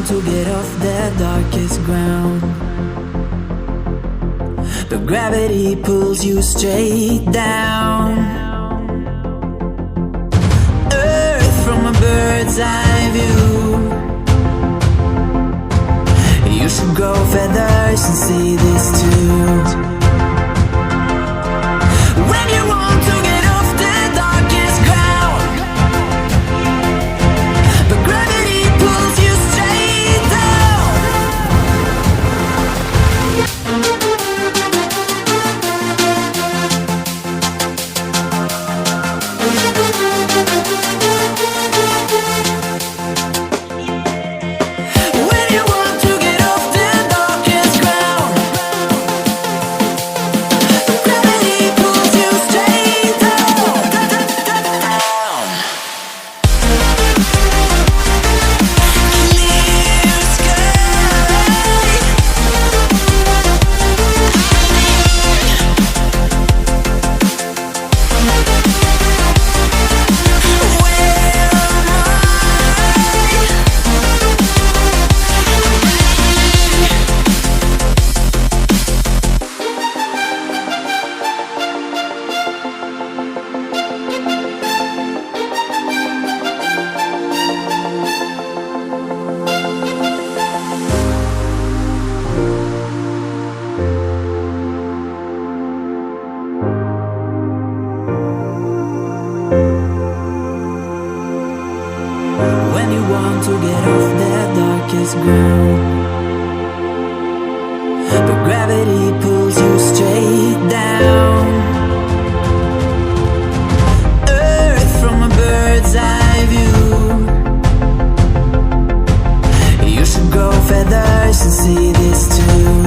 want to get off the darkest ground, but gravity pulls you straight down. Earth from a bird's eye view. You should grow feathers and see this too. When you want to get off the darkest ground, but gravity pulls you straight down. When you want to get off the darkest ground, but gravity pulls you straight down. Clear sky. When you want to get off the darkest ground, but gravity pulls you straight down. Earth from a bird's eye view. You should grow feathers and see this too.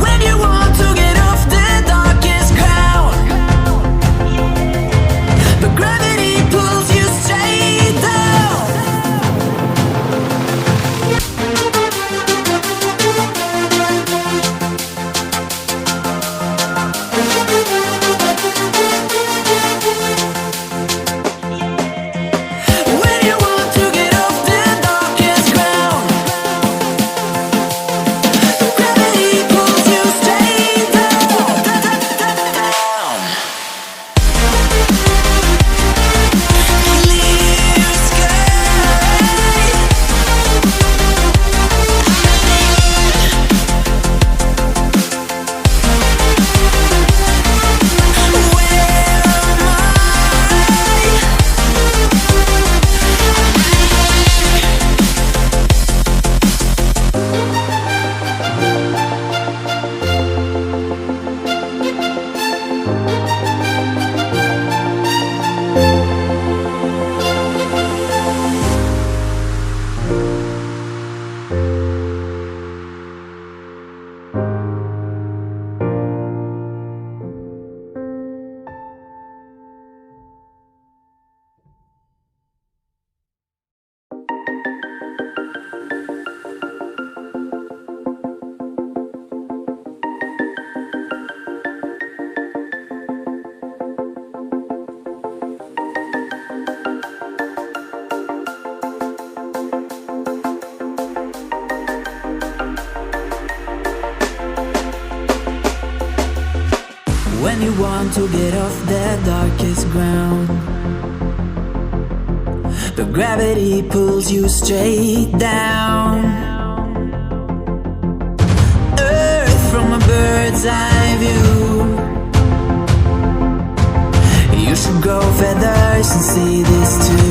When you want to get off the darkest ground, but gravity pulls you straight down. When you want to get off the darkest ground, but gravity pulls you straight down. Clear sky. When you want to get off the darkest ground, but gravity pulls you straight down. Earth from a bird's eye view. You should grow feathers and see this too.